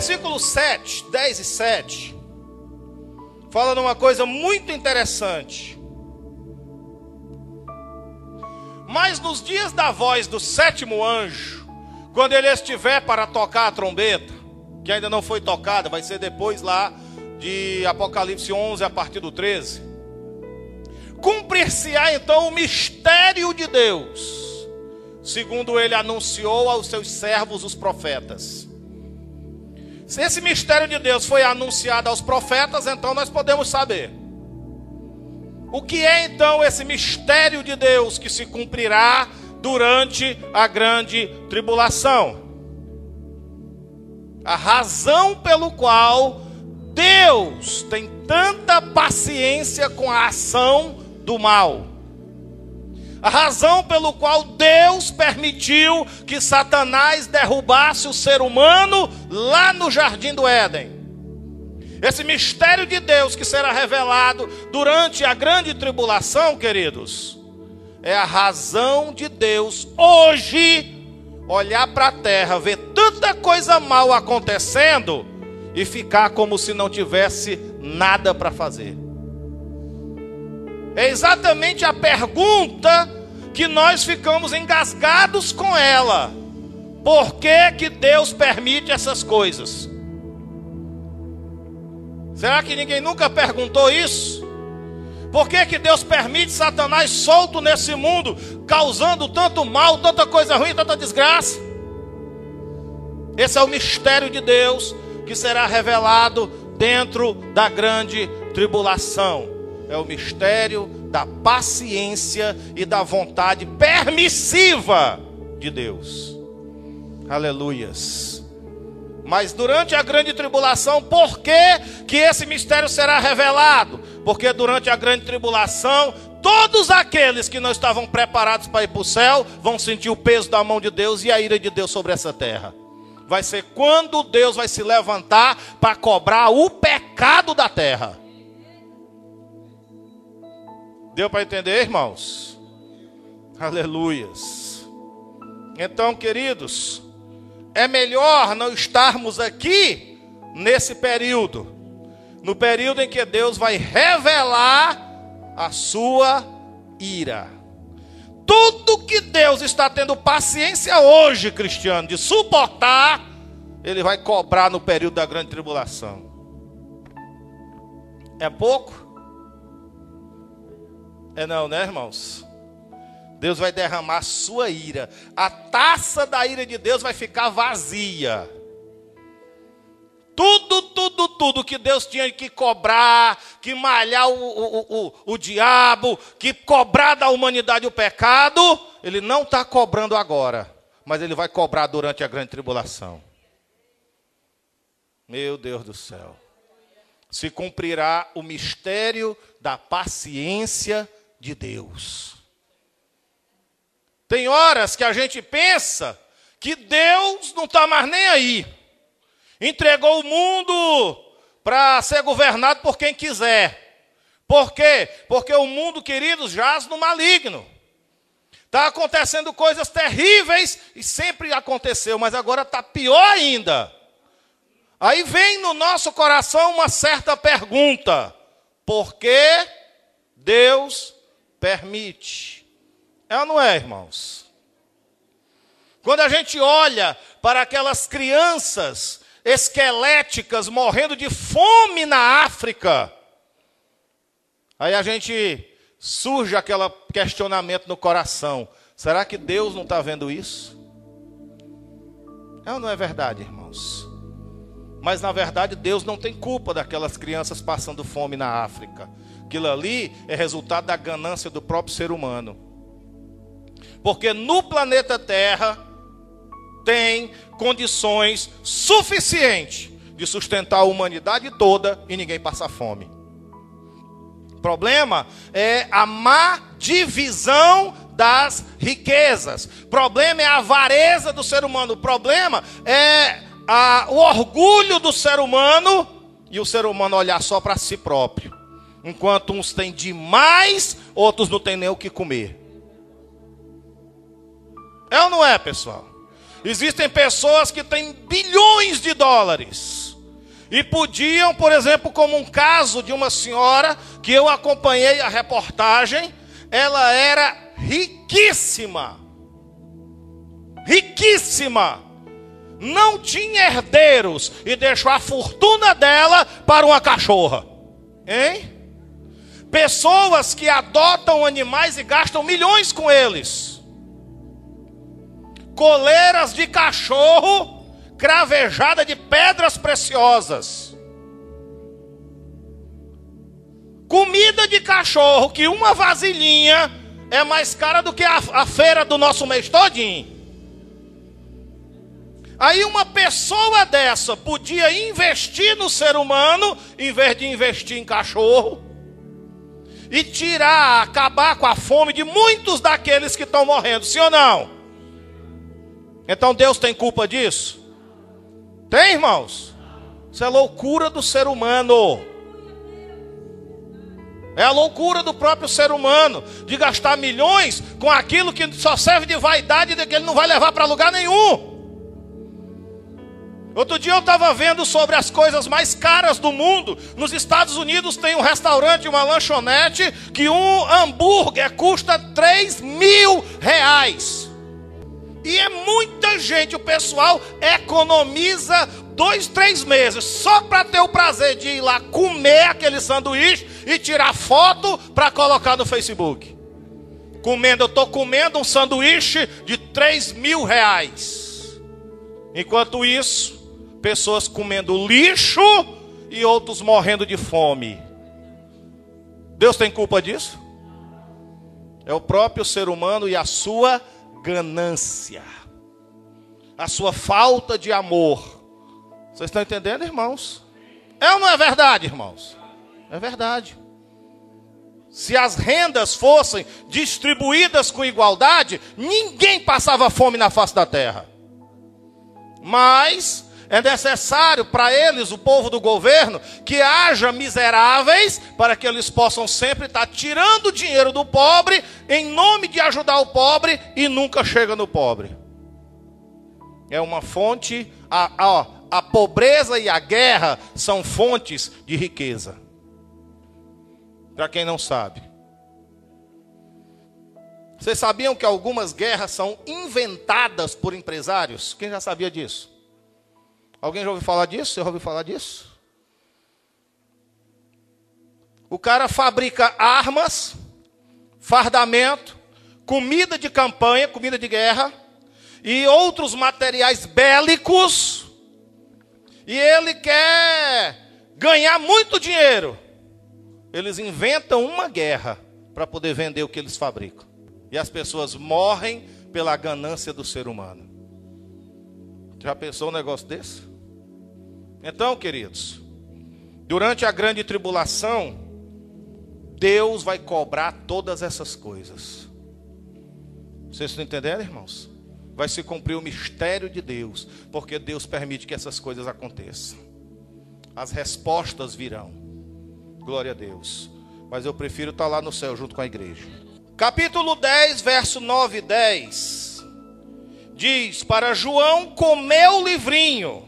versículo 7, 10 e 7, fala de uma coisa muito interessante. Mas nos dias da voz do sétimo anjo, quando ele estiver para tocar a trombeta, que ainda não foi tocada, vai ser depois lá de Apocalipse 11 a partir do 13, cumprir-se-á então o mistério de Deus, segundo ele anunciou aos seus servos os profetas. Se esse mistério de Deus foi anunciado aos profetas, então nós podemos saber o que é então esse mistério de Deus que se cumprirá durante a grande tribulação. A razão pelo qual Deus tem tanta paciência com a ação do mal. A razão pelo qual Deus permitiu que Satanás derrubasse o ser humano lá no Jardim do Éden. Esse mistério de Deus que será revelado durante a grande tribulação, queridos, é a razão de Deus hoje olhar para a terra, ver tanta coisa mal acontecendo e ficar como se não tivesse nada para fazer. É exatamente a pergunta que nós ficamos engasgados com ela. Por que que Deus permite essas coisas? Será que ninguém nunca perguntou isso? Por que que Deus permite Satanás solto nesse mundo, causando tanto mal, tanta coisa ruim, tanta desgraça? Esse é o mistério de Deus que será revelado dentro da grande tribulação. É o mistério da paciência e da vontade permissiva de Deus. Aleluias. Mas durante a grande tribulação, por que que esse mistério será revelado? Porque durante a grande tribulação, todos aqueles que não estavam preparados para ir para o céu, vão sentir o peso da mão de Deus e a ira de Deus sobre essa terra. Vai ser quando Deus vai se levantar para cobrar o pecado da terra. Deu para entender, irmãos? Aleluias. Então, queridos, é melhor não estarmos aqui nesse período. No período em que Deus vai revelar a sua ira. Tudo que Deus está tendo paciência hoje, cristiano, de suportar, Ele vai cobrar no período da grande tribulação. É pouco? É não, né, irmãos? Deus vai derramar a sua ira. A taça da ira de Deus vai ficar vazia. Tudo que Deus tinha que cobrar, que malhar o diabo, que cobrar da humanidade o pecado, Ele não está cobrando agora, mas Ele vai cobrar durante a grande tribulação. Meu Deus do céu. Se cumprirá o mistério da paciência de Deus. Tem horas que a gente pensa que Deus não está mais nem aí. Entregou o mundo para ser governado por quem quiser. Por quê? Porque o mundo, queridos, jaz no maligno. Está acontecendo coisas terríveis e sempre aconteceu, mas agora está pior ainda. Aí vem no nosso coração uma certa pergunta: por que Deus permite? É ou não é, irmãos? Quando a gente olha para aquelas crianças esqueléticas morrendo de fome na África, aí a gente surge aquele questionamento no coração: será que Deus não está vendo isso? É ou não é verdade, irmãos? Mas na verdade Deus não tem culpa daquelas crianças passando fome na África. Aquilo ali é resultado da ganância do próprio ser humano. Porque no planeta Terra tem condições suficientes de sustentar a humanidade toda e ninguém passa fome. O problema é a má divisão das riquezas. O problema é a avareza do ser humano. O problema é o orgulho do ser humano e o ser humano olhar só para si próprio. Enquanto uns têm demais, outros não têm nem o que comer. É ou não é, pessoal? Existem pessoas que têm bilhões de dólares. E podiam, por exemplo, como um caso de uma senhora, que eu acompanhei a reportagem, ela era riquíssima. Riquíssima. Não tinha herdeiros e deixou a fortuna dela para uma cachorra. Hein? Pessoas que adotam animais e gastam milhões com eles. Coleiras de cachorro cravejada de pedras preciosas. Comida de cachorro, que uma vasilhinha é mais cara do que a feira do nosso mês todinho. Aí uma pessoa dessa podia investir no ser humano, em vez de investir em cachorro, e acabar com a fome de muitos daqueles que estão morrendo, sim ou não? Então Deus tem culpa disso? Tem, irmãos? Isso é loucura do ser humano. É a loucura do próprio ser humano, de gastar milhões com aquilo que só serve de vaidade, de que ele não vai levar para lugar nenhum. Outro dia eu estava vendo sobre as coisas mais caras do mundo. Nos Estados Unidos tem um restaurante, uma lanchonete, que um hambúrguer custa R$3.000. E é muita gente, o pessoal economiza 2, 3 meses só para ter o prazer de ir lá comer aquele sanduíche e tirar foto para colocar no Facebook. Eu estou comendo um sanduíche de R$3.000. Enquanto isso, pessoas comendo lixo e outros morrendo de fome. Deus tem culpa disso? É o próprio ser humano e a sua ganância, a sua falta de amor. Vocês estão entendendo, irmãos? É ou não é verdade, irmãos? É verdade. Se as rendas fossem distribuídas com igualdade, ninguém passava fome na face da terra. Mas é necessário para eles, o povo do governo, que haja miseráveis, para que eles possam sempre estar tirando o dinheiro do pobre, em nome de ajudar o pobre, e nunca chega no pobre. É uma fonte, a pobreza e a guerra são fontes de riqueza. Para quem não sabe. Vocês sabiam que algumas guerras são inventadas por empresários? Quem já sabia disso? Alguém já ouviu falar disso? Você já ouviu falar disso? O cara fabrica armas, fardamento, comida de campanha, comida de guerra, e outros materiais bélicos, e ele quer ganhar muito dinheiro. Eles inventam uma guerra para poder vender o que eles fabricam. E as pessoas morrem pela ganância do ser humano. Já pensou um negócio desse? Então, queridos, durante a grande tribulação, Deus vai cobrar todas essas coisas. Vocês estão entendendo, irmãos? Vai se cumprir o mistério de Deus, porque Deus permite que essas coisas aconteçam. As respostas virão. Glória a Deus. Mas eu prefiro estar lá no céu junto com a igreja. Capítulo 10, verso 9 e 10. Diz, para João comer o livrinho.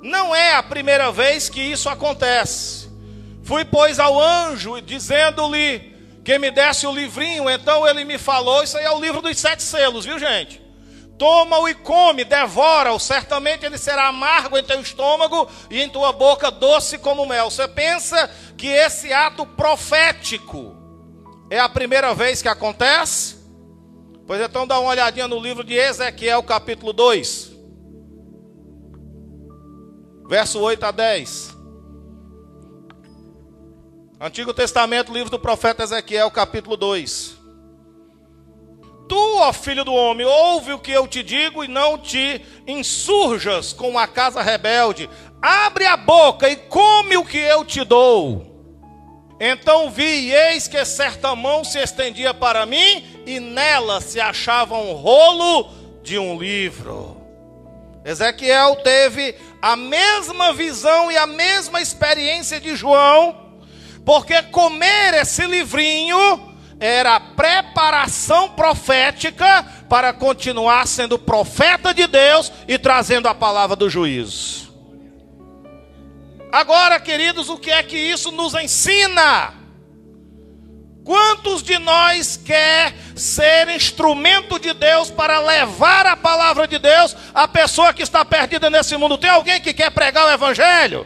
Não é a primeira vez que isso acontece. Fui, pois, ao anjo, dizendo-lhe que me desse o livrinho. Então ele me falou, isso aí é o livro dos 7 selos, viu, gente? Toma-o e come, devora-o. Certamente ele será amargo em teu estômago e em tua boca doce como mel. Você pensa que esse ato profético é a primeira vez que acontece? Pois então dá uma olhadinha no livro de Ezequiel, capítulo 2. Verso 8 a 10. Antigo Testamento, livro do profeta Ezequiel, capítulo 2. Tu, ó filho do homem, ouve o que eu te digo e não te insurjas com a casa rebelde. Abre a boca e come o que eu te dou. Então vi e eis que certa mão se estendia para mim e nela se achava um rolo de um livro. Ezequiel teve a mesma visão e a mesma experiência de João, porque comer esse livrinho era a preparação profética para continuar sendo profeta de Deus e trazendo a palavra do juízo. Agora, queridos, o que é que isso nos ensina? Quantos de nós quer ser instrumento de Deus para levar a palavra de Deus à pessoa que está perdida nesse mundo? Tem alguém que quer pregar o evangelho?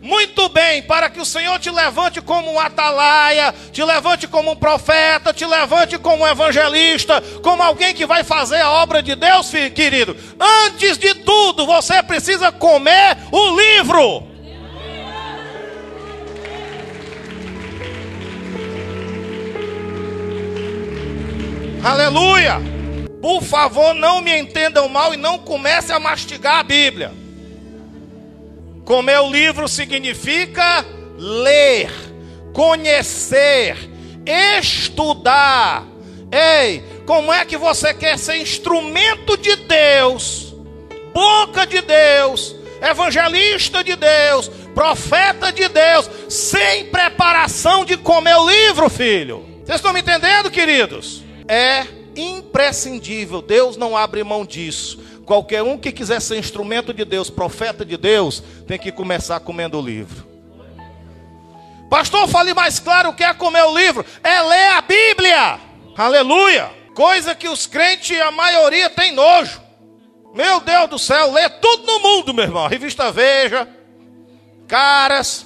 Muito bem, para que o Senhor te levante como um atalaia, te levante como um profeta, te levante como um evangelista, como alguém que vai fazer a obra de Deus, filho, querido. Antes de tudo, você precisa comer o livro. Aleluia! Por favor, não me entendam mal e não comece a mastigar a Bíblia. Comer o livro significa ler, conhecer, estudar. Ei, como é que você quer ser instrumento de Deus, boca de Deus, evangelista de Deus, profeta de Deus, sem preparação de comer o livro, filho? Vocês estão me entendendo, queridos? É imprescindível, Deus não abre mão disso. Qualquer um que quiser ser instrumento de Deus, profeta de Deus, tem que começar comendo o livro. Pastor, fale mais claro, o que é comer o livro? É ler a Bíblia. Aleluia. Coisa que os crentes, a maioria, tem nojo. Meu Deus do céu, lê tudo no mundo, meu irmão. Revista Veja, Caras,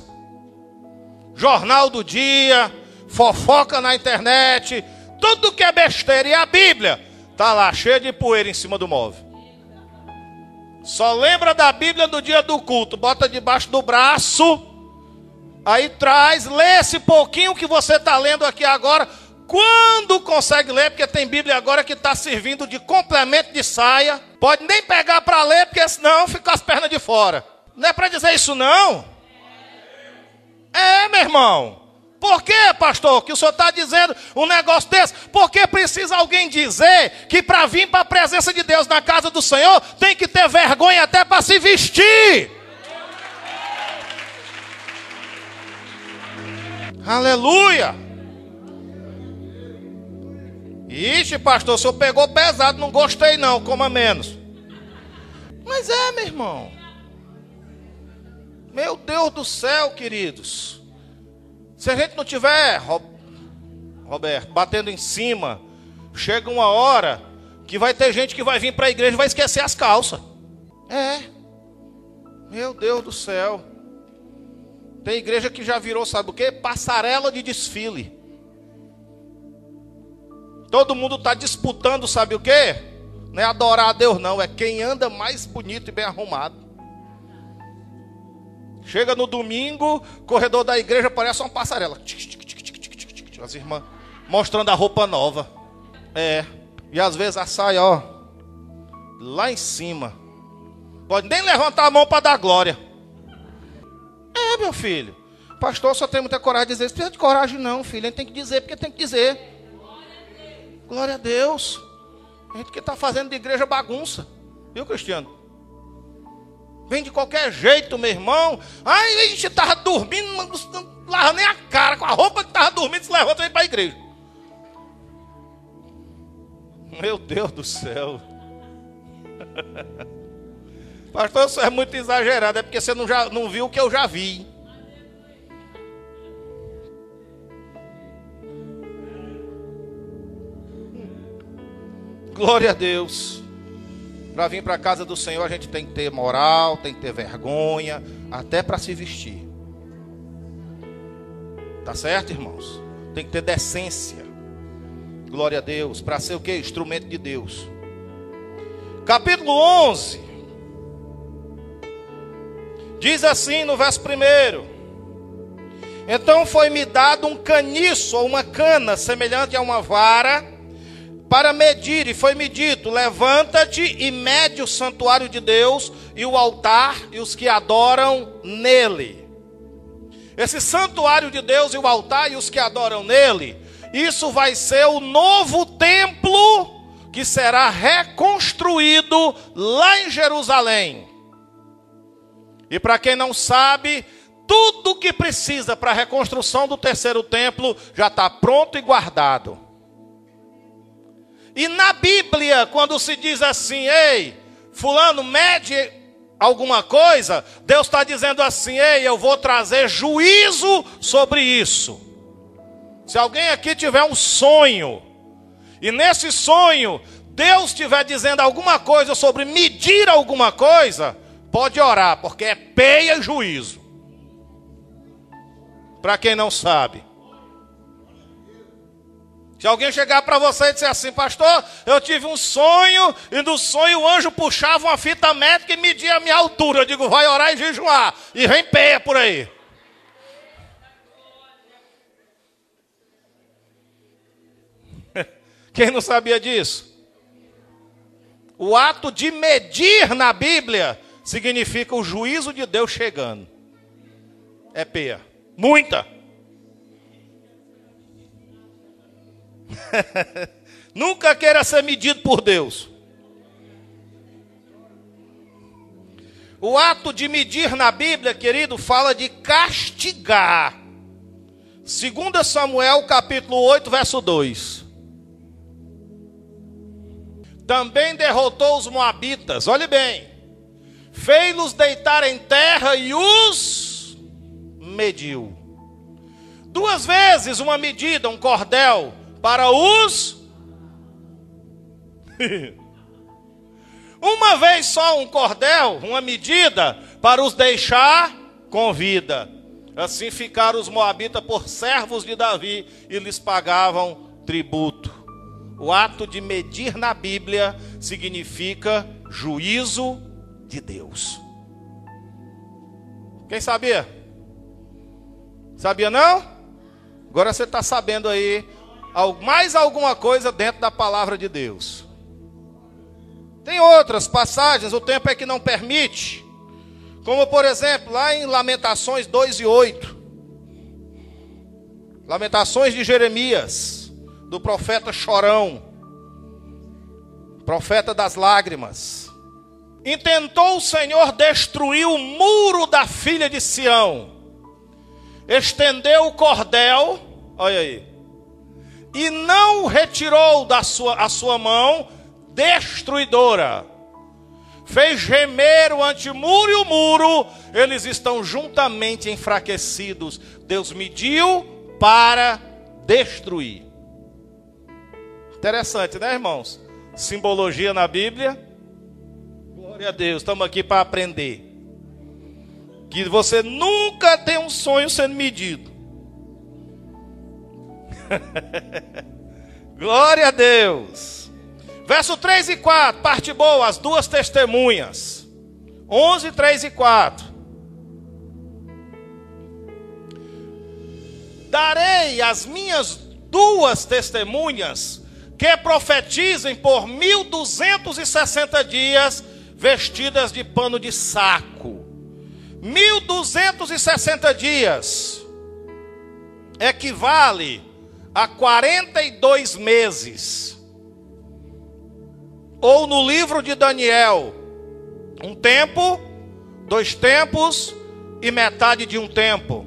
Jornal do Dia, fofoca na internet, tudo que é besteira. E a Bíblia está lá, cheia de poeira em cima do móvel. Só lembra da Bíblia no dia do culto, bota debaixo do braço, aí traz, lê esse pouquinho que você está lendo aqui agora, quando consegue ler, porque tem Bíblia agora que está servindo de complemento de saia, pode nem pegar para ler, porque senão fica as pernas de fora. Não é para dizer isso não? É, meu irmão. Por que, pastor, que o senhor está dizendo um negócio desse? Porque precisa alguém dizer que para vir para a presença de Deus na casa do Senhor, tem que ter vergonha até para se vestir. Aleluia. Ixi, pastor, o senhor pegou pesado, não gostei não, coma menos. Mas é, meu irmão. Meu Deus do céu, queridos. Se a gente não tiver, Roberto, batendo em cima, chega uma hora que vai ter gente que vai vir para a igreja e vai esquecer as calças. É. Meu Deus do céu. Tem igreja que já virou, sabe o quê? Passarela de desfile. Todo mundo está disputando, sabe o quê? Não é adorar a Deus não, é quem anda mais bonito e bem arrumado. Chega no domingo, corredor da igreja parece uma passarela. As irmãs mostrando a roupa nova. É. E às vezes a saia, ó, lá em cima. Pode nem levantar a mão para dar glória. É, meu filho. Pastor, só tem muita coragem de dizer. Não precisa de coragem não, filho. Ele tem que dizer porque tem que dizer. Glória a Deus. A gente que está fazendo de igreja bagunça. Viu, Cristiano? Vem de qualquer jeito, meu irmão. Ai, a gente estava dormindo, não lava nem a cara. Com a roupa que estava dormindo, se levanta e vem para a igreja. Meu Deus do céu. Pastor, isso é muito exagerado. É porque você não viu o que eu já vi. Glória a Deus. Para vir para a casa do Senhor, a gente tem que ter moral, tem que ter vergonha, até para se vestir. Tá certo, irmãos? Tem que ter decência. Glória a Deus. Para ser o quê? Instrumento de Deus. Capítulo 11. Diz assim no verso 1. Então foi-me dado um caniço, ou uma cana, semelhante a uma vara, para medir, e foi-me dito: levanta-te e mede o santuário de Deus e o altar e os que adoram nele. Esse santuário de Deus e o altar e os que adoram nele, isso vai ser o novo templo que será reconstruído lá em Jerusalém. E para quem não sabe, Tudo o que precisa para a reconstrução do terceiro templo já está pronto e guardado. E na Bíblia, quando se diz assim, ei, fulano, mede alguma coisa, Deus está dizendo assim, ei, eu vou trazer juízo sobre isso. Se alguém aqui tiver um sonho, e nesse sonho, Deus estiver dizendo alguma coisa sobre medir alguma coisa, pode orar, porque é peia e juízo. Para quem não sabe. Se alguém chegar para você e disser assim, pastor, eu tive um sonho, e no sonho o anjo puxava uma fita métrica e media a minha altura. Eu digo, vai orar e jejuar. E vem peia por aí. Quem não sabia disso? O ato de medir na Bíblia significa o juízo de Deus chegando. É peia. Muita. Nunca queira ser medido por Deus. O ato de medir na Bíblia, querido, fala de castigar. 2 Samuel, capítulo 8, verso 2. Também derrotou os moabitas, olhe bem, fez-los deitar em terra e os mediu. 2 vezes uma medida, um cordel, para os... Uma vez só um cordel, uma medida, para os deixar com vida. Assim ficaram os moabitas por servos de Davi e lhes pagavam tributo. O ato de medir na Bíblia significa juízo de Deus. Quem sabia? Sabia não? Agora você está sabendo aí mais alguma coisa dentro da palavra de Deus. Tem outras passagens, o tempo é que não permite. Como por exemplo, lá em Lamentações 2:8. Lamentações de Jeremias. Do profeta chorão, profeta das lágrimas. Intentou o Senhor destruir o muro da filha de Sião, estendeu o cordel, olha aí, e não retirou a sua mão destruidora. Fez gemer o antemuro e o muro, eles estão juntamente enfraquecidos. Deus mediu para destruir. Interessante, né, irmãos? Simbologia na Bíblia. Glória a Deus, estamos aqui para aprender. Que você nunca tem um sonho sendo medido. Glória a Deus. Verso 3 e 4, parte boa, as 2 testemunhas. 11, 3 e 4. Darei as minhas 2 testemunhas que profetizem por 1260 dias, vestidas de pano de saco. 1260 dias equivale a 42 meses. Ou no livro de Daniel, 1 tempo, 2 tempos e metade de 1 tempo.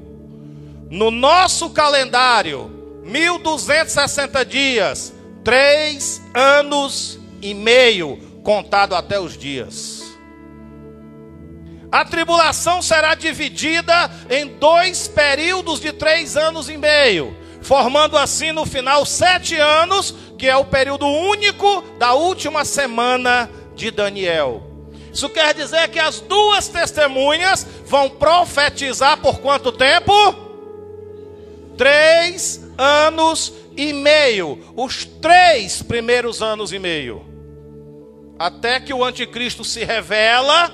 No nosso calendário, 1260 dias, 3 anos e meio, contado até os dias. A tribulação será dividida em 2 períodos de 3 anos e meio, formando assim no final 7 anos, que é o período único da última semana de Daniel. Isso quer dizer que as 2 testemunhas vão profetizar por quanto tempo? 3 anos e meio, os 3 primeiros anos e meio, até que o anticristo se revela,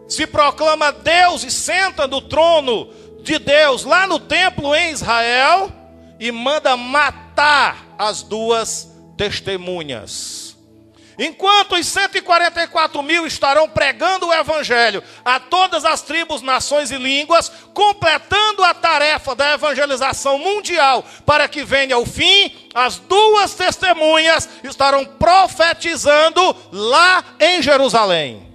se proclama Deus e senta no trono de Deus lá no templo em Israel e manda matar as 2 testemunhas. Enquanto os 144 mil estarão pregando o evangelho a todas as tribos, nações e línguas, completando a tarefa da evangelização mundial para que venha o fim, as 2 testemunhas estarão profetizando lá em Jerusalém.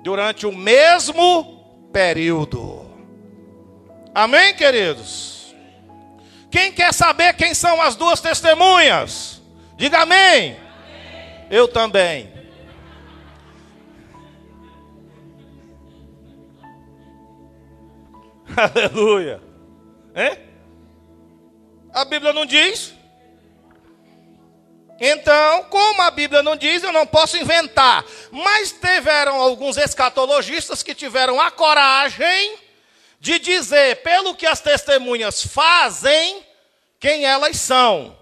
Durante o mesmo período. Amém, queridos? Quem quer saber quem são as duas testemunhas? Diga amém. Eu também. Aleluia. Hein? A Bíblia não diz. Então, como a Bíblia não diz, eu não posso inventar. Mas tiveram alguns escatologistas que tiveram a coragem de dizer, pelo que as testemunhas fazem, quem elas são.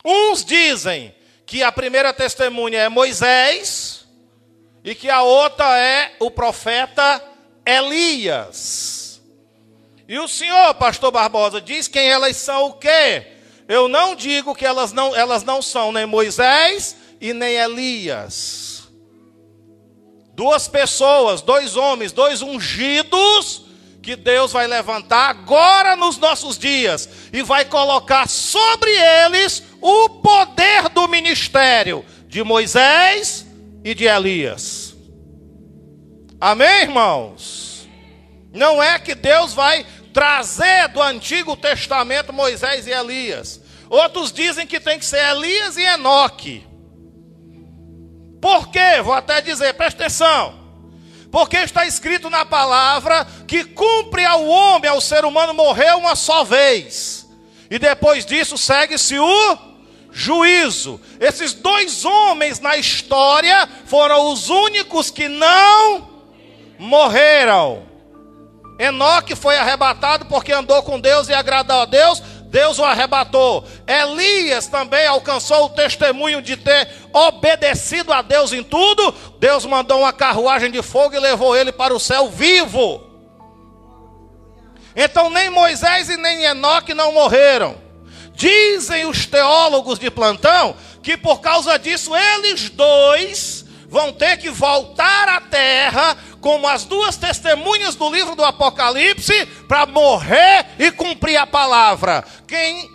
Uns dizem que a primeira testemunha é Moisés e que a outra é o profeta Elias. E o senhor, pastor Barbosa, diz quem elas são o quê? Eu não digo que elas não são nem Moisés e nem Elias. Duas pessoas, dois homens, dois ungidos que Deus vai levantar agora nos nossos dias e vai colocar sobre eles o poder do ministério de Moisés e de Elias. Amém, irmãos? Não é que Deus vai trazer do Antigo Testamento Moisés e Elias. Outros dizem que tem que ser Elias e Enoque. Por quê? Vou até dizer, presta atenção. Porque está escrito na palavra que cumpre ao homem, ao ser humano, morrer uma só vez. E depois disso segue-se o juízo. Esses dois homens na história foram os únicos que não morreram. Enoque foi arrebatado porque andou com Deus e agradou a Deus. Deus o arrebatou. Elias também alcançou o testemunho de ter obedecido a Deus em tudo. Deus mandou uma carruagem de fogo e levou ele para o céu vivo. Então nem Moisés e nem Enoque não morreram. Dizem os teólogos de plantão que por causa disso eles dois vão ter que voltar à terra como as duas testemunhas do livro do Apocalipse para morrer e cumprir a palavra. Quem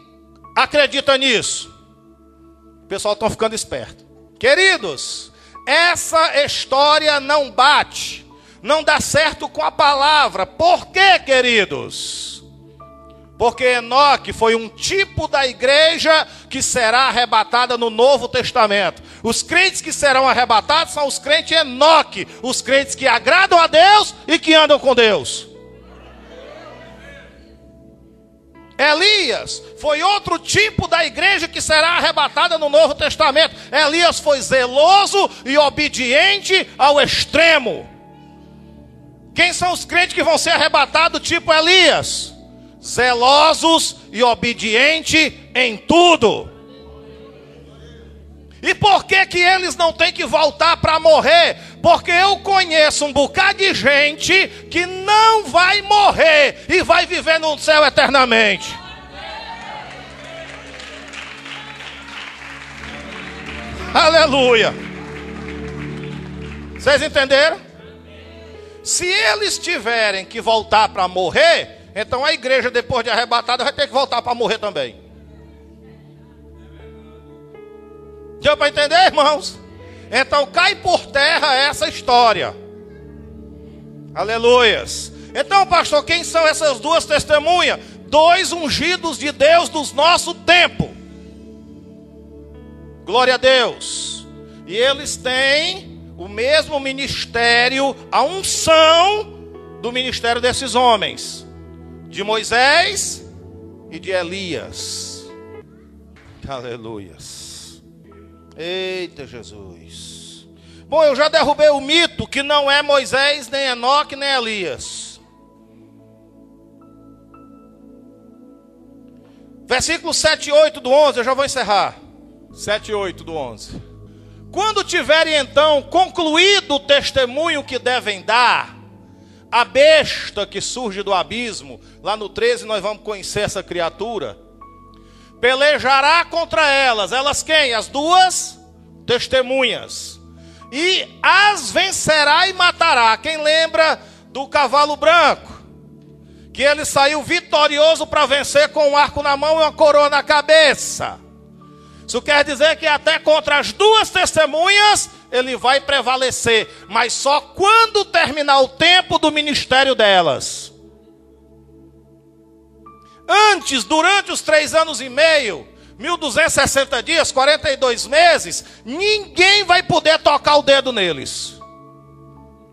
acredita nisso? O pessoal está ficando esperto. Queridos, essa história não bate, não dá certo com a palavra. Por quê, queridos? Porque Enoque foi um tipo da igreja que será arrebatada no Novo Testamento. Os crentes que serão arrebatados são os crentes Enoque, os crentes que agradam a Deus e que andam com Deus. Elias foi outro tipo da igreja que será arrebatada no Novo Testamento. Elias foi zeloso e obediente ao extremo. Quem são os crentes que vão ser arrebatados tipo Elias? Zelosos e obedientes em tudo. E por que que eles não têm que voltar para morrer? Porque eu conheço um bocado de gente que não vai morrer e vai viver no céu eternamente. Aleluia. Vocês entenderam? Se eles tiverem que voltar para morrer, então a igreja depois de arrebatada vai ter que voltar para morrer também. Deu para entender, irmãos? Então cai por terra essa história. Aleluias. Então, pastor, quem são essas duas testemunhas? Dois ungidos de Deus dos nosso tempo. Glória a Deus. E eles têm o mesmo ministério, a unção do ministério desses homens, de Moisés e de Elias. Aleluias. Eita Jesus. Bom, eu já derrubei o mito que não é Moisés, nem Enoque, nem Elias. Versículo 7 e 8 do 11, eu já vou encerrar. 7 e 8 do 11. Quando tiverem então concluído o testemunho que devem dar, a besta que surge do abismo, lá no 13 nós vamos conhecer essa criatura, pelejará contra elas. Elas quem? As duas testemunhas. E as vencerá e matará. Quem lembra do cavalo branco? Que ele saiu vitorioso para vencer com um arco na mão e uma coroa na cabeça. Isso quer dizer que até contra as duas testemunhas ele vai prevalecer, mas só quando terminar o tempo do ministério delas. Antes, durante os 3 anos e meio, 1260 dias, 42 meses, ninguém vai poder tocar o dedo neles.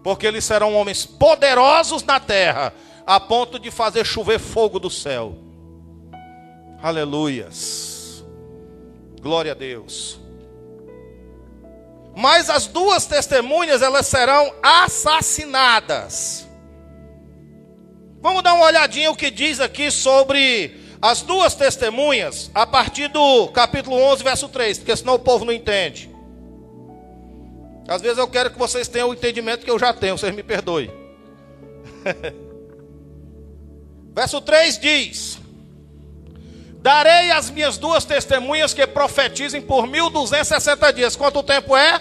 Porque eles serão homens poderosos na terra, a ponto de fazer chover fogo do céu. Aleluias. Glória a Deus. Mas as duas testemunhas, elas serão assassinadas. Vamos dar uma olhadinha o que diz aqui sobre as duas testemunhas, a partir do capítulo 11, verso 3, porque senão o povo não entende. Às vezes eu quero que vocês tenham o entendimento que eu já tenho, vocês me perdoem. Verso 3 diz: darei as minhas duas testemunhas que profetizem por 1260 dias. Quanto tempo é?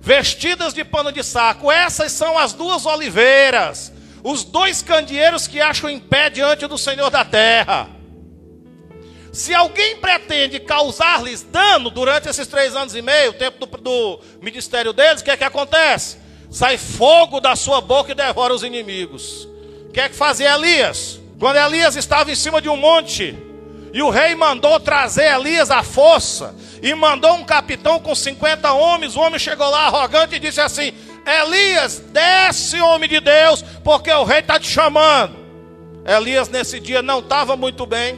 Vestidas de pano de saco. Essas são as duas oliveiras, os dois candeeiros que acham em pé diante do Senhor da terra. Se alguém pretende causar-lhes dano durante esses 3 anos e meio, o tempo do ministério deles, o que é que acontece? Sai fogo da sua boca e devora os inimigos. O que é que fazia Elias? Quando Elias estava em cima de um monte, e o rei mandou trazer Elias à força, e mandou um capitão com 50 homens, o homem chegou lá arrogante e disse assim: Elias, desce, homem de Deus, porque o rei está te chamando. Elias nesse dia não estava muito bem.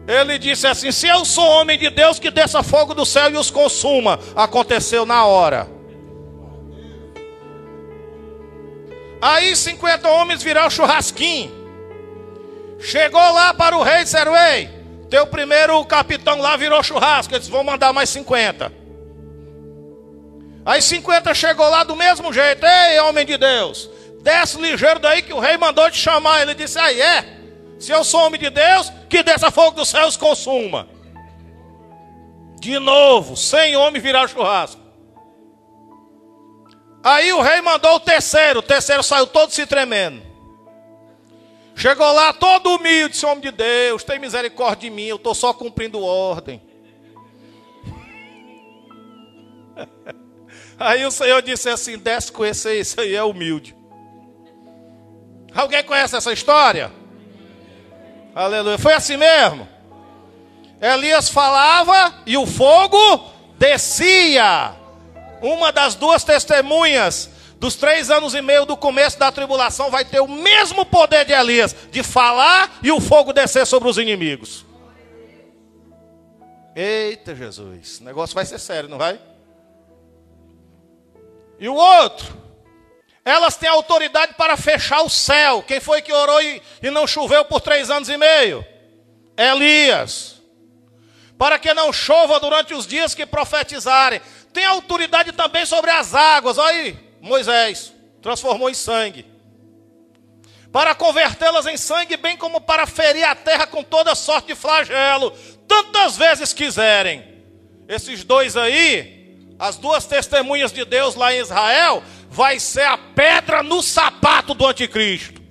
Ele disse assim: se eu sou homem de Deus, que desça fogo do céu e os consuma. Aconteceu na hora. Aí 50 homens viraram churrasquinho. Chegou lá para o rei e disseram: ei, teu primeiro capitão lá virou churrasco. Eles vão mandar mais 50. Aí 50 chegou lá do mesmo jeito: ei, homem de Deus, desce ligeiro daí que o rei mandou te chamar. Ele disse: aí se eu sou homem de Deus, que desça fogo dos céus consuma. De novo, 100 homens viraram churrasco. Aí o rei mandou o terceiro saiu todo se tremendo. Chegou lá todo humilde, disse: homem de Deus, tem misericórdia de mim, eu estou só cumprindo ordem. Aí o Senhor disse assim: desce com esse aí é humilde. Alguém conhece essa história? Aleluia. Foi assim mesmo? Elias falava e o fogo descia. Uma das duas testemunhas dos 3 anos e meio do começo da tribulação vai ter o mesmo poder de Elias, de falar e o fogo descer sobre os inimigos. Eita Jesus, o negócio vai ser sério, não vai? E o outro, elas têm autoridade para fechar o céu. Quem foi que orou e não choveu por 3 anos e meio? Elias. Para que não chova durante os dias que profetizarem. Tem autoridade também sobre as águas. Olha aí, Moisés transformou em sangue. Para convertê-las em sangue, bem como para ferir a terra com toda sorte de flagelo, tantas vezes quiserem. Esses dois aí, as duas testemunhas de Deus lá em Israel, vai ser a pedra no sapato do anticristo.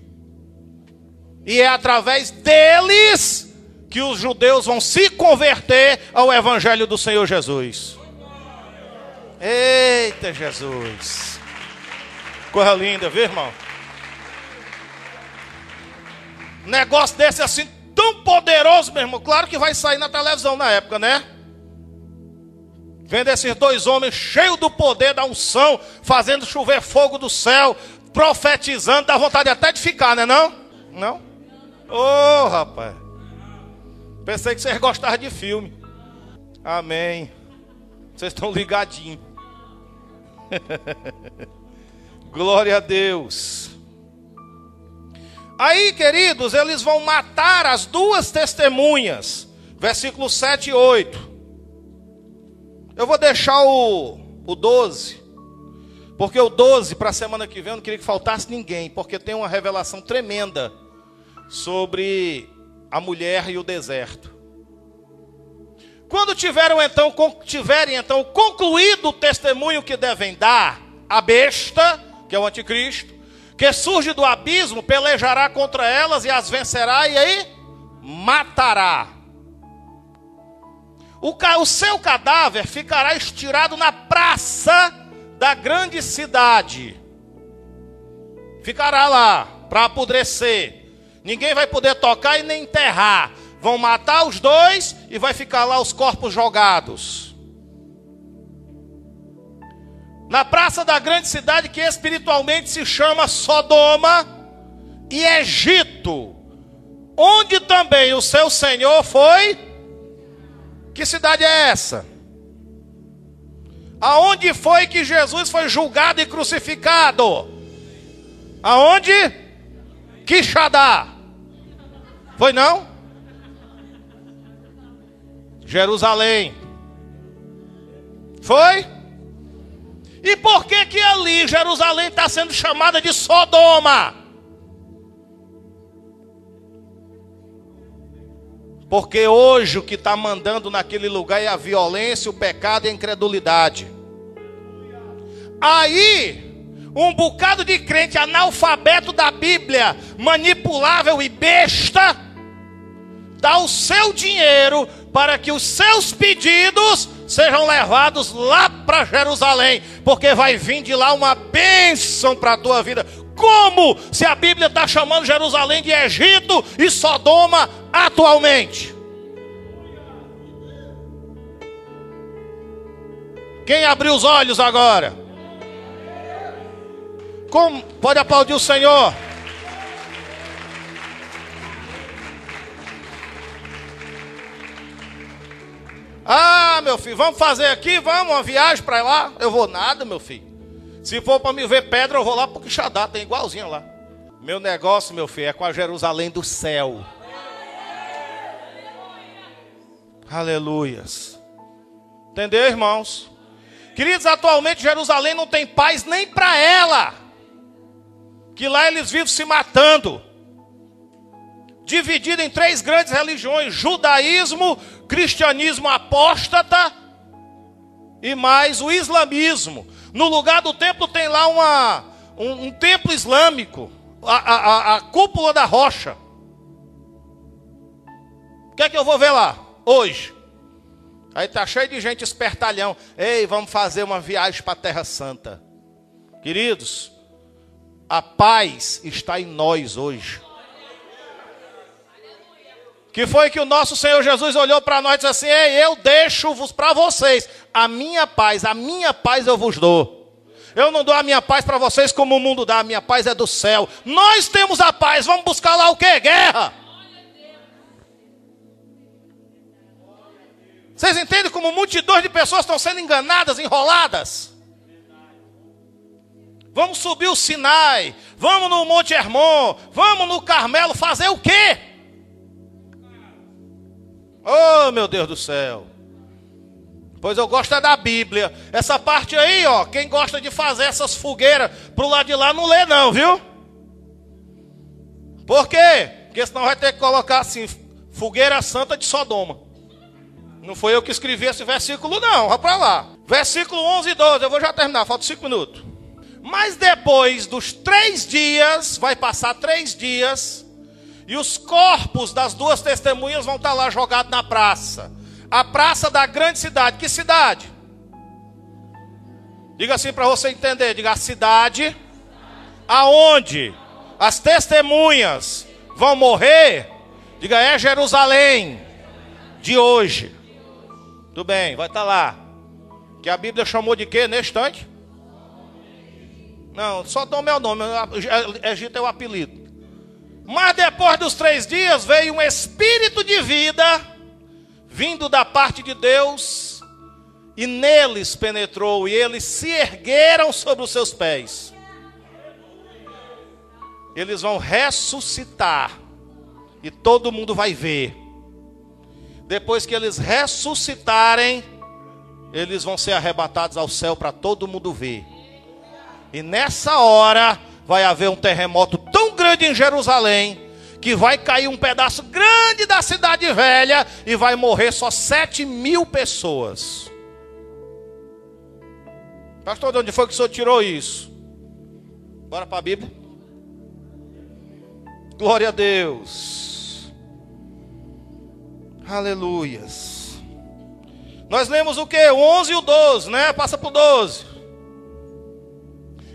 E é através deles que os judeus vão se converter ao evangelho do Senhor Jesus. Eita Jesus. Coisa linda, viu, irmão? Negócio desse assim, tão poderoso, meu irmão. Claro que vai sair na televisão na época, né? Vendo esses dois homens cheios do poder da unção, fazendo chover fogo do céu, profetizando, dá vontade até de ficar, né não? Não? Ô, rapaz. Pensei que vocês gostavam de filme. Amém. Vocês estão ligadinhos. Glória a Deus. Aí, queridos, eles vão matar as duas testemunhas. Versículos 7 e 8. Eu vou deixar o 12. Porque o 12, para a semana que vem, eu não queria que faltasse ninguém. Porque tem uma revelação tremenda sobre a mulher e o deserto. Quando tiverem então concluído o testemunho que devem dar, a besta, que é o anticristo, que surge do abismo, pelejará contra elas e as vencerá, e aí matará. O seu cadáver ficará estirado na praça da grande cidade. Ficará lá para apodrecer. Ninguém vai poder tocar e nem enterrar. Vão matar os dois e vai ficar lá os corpos jogados. Na praça da grande cidade, que espiritualmente se chama Sodoma e Egito, onde também o seu Senhor foi. Que cidade é essa? Aonde foi que Jesus foi julgado e crucificado? Aonde? Quixadá. Foi não? Jerusalém. Foi? E por que que ali Jerusalém está sendo chamada de Sodoma? Porque hoje o que está mandando naquele lugar é a violência, o pecado e a incredulidade. Aí, um bocado de crente analfabeto da Bíblia, manipulável e besta, dá o seu dinheiro para que os seus pedidos sejam levados lá para Jerusalém, porque vai vir de lá uma bênção para a tua vida. Como? Se a Bíblia está chamando Jerusalém de Egito e Sodoma atualmente. Quem abriu os olhos agora? Como? Pode aplaudir o Senhor. Ah, meu filho, vamos fazer aqui, vamos, uma viagem para lá. Eu vou nada, meu filho. Se for para me ver pedra, eu vou lá para o Quixadá, tem igualzinho lá. Meu negócio, meu filho, é com a Jerusalém do céu. Aleluias. Entendeu, irmãos? Queridos, atualmente Jerusalém não tem paz nem para ela. Que lá eles vivem se matando. Dividido em 3 grandes religiões: judaísmo, cristianismo apóstata e mais o islamismo. No lugar do templo tem lá um templo islâmico, a cúpula da rocha. O que é que eu vou ver lá hoje? Aí está cheio de gente espertalhão. Ei, vamos fazer uma viagem para a Terra Santa. Queridos, a paz está em nós hoje. Que foi que o nosso Senhor Jesus olhou para nós e disse assim: ei, eu deixo-vos para vocês a minha paz eu vos dou. Eu não dou a minha paz para vocês como o mundo dá, a minha paz é do céu. Nós temos a paz, vamos buscar lá o que? Guerra. Vocês entendem como multidões de pessoas estão sendo enganadas, enroladas? Vamos subir o Sinai, vamos no Monte Hermon, vamos no Carmelo fazer o quê? Oh, meu Deus do céu. Pois eu gosto é da Bíblia. Essa parte aí, ó, quem gosta de fazer essas fogueiras pro lado de lá não lê não, viu? Por quê? Porque senão vai ter que colocar assim: fogueira santa de Sodoma. Não foi eu que escrevi esse versículo não, vai para lá. Versículo 11 e 12, eu vou já terminar, faltam 5 minutos. Mas depois dos 3 dias, vai passar 3 dias, e os corpos das 2 testemunhas vão estar lá jogados na praça. A praça da grande cidade. Que cidade? Diga assim para você entender. Diga: a cidade aonde as testemunhas vão morrer. Diga: é Jerusalém de hoje. Tudo bem, vai estar lá. Que a Bíblia chamou de quê neste instante? Não, Sodoma é o nome, Egito é o apelido. Mas depois dos 3 dias veio um espírito de vida vindo da parte de Deus e neles penetrou, e eles se ergueram sobre os seus pés. Eles vão ressuscitar e todo mundo vai ver. Depois que eles ressuscitarem, eles vão ser arrebatados ao céu para todo mundo ver. E nessa hora vai haver um terremoto tão grande em Jerusalém que vai cair um pedaço grande da cidade velha e vai morrer só 7.000 pessoas. Pastor, de onde foi que o senhor tirou isso? Bora para a Bíblia. Glória a Deus. Aleluias. Nós lemos o quê? O 11 e o 12, né? Passa para o 12.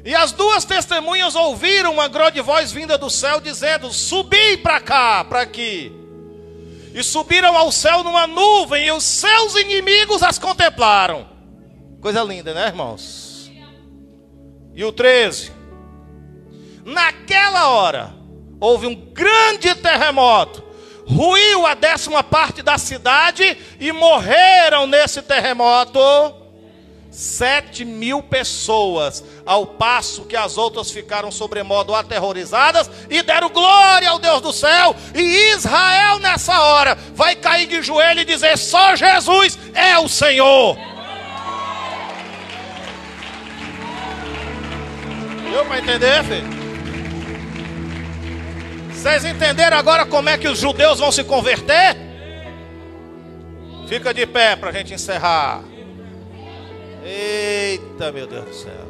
E as duas testemunhas ouviram uma grande voz vinda do céu, dizendo: subi para cá, para aqui. E subiram ao céu numa nuvem, e os seus inimigos as contemplaram. Coisa linda, né, irmãos? E o 13. Naquela hora, houve um grande terremoto. Ruiu a 10ª parte da cidade, e morreram nesse terremoto 7.000 pessoas, ao passo que as outras ficaram sobremodo aterrorizadas e deram glória ao Deus do céu. E Israel nessa hora vai cair de joelho e dizer: só Jesus é o Senhor. Deu para entender, filho? Vocês entenderam agora como é que os judeus vão se converter? Fica de pé para a gente encerrar. Eita, meu Deus do céu.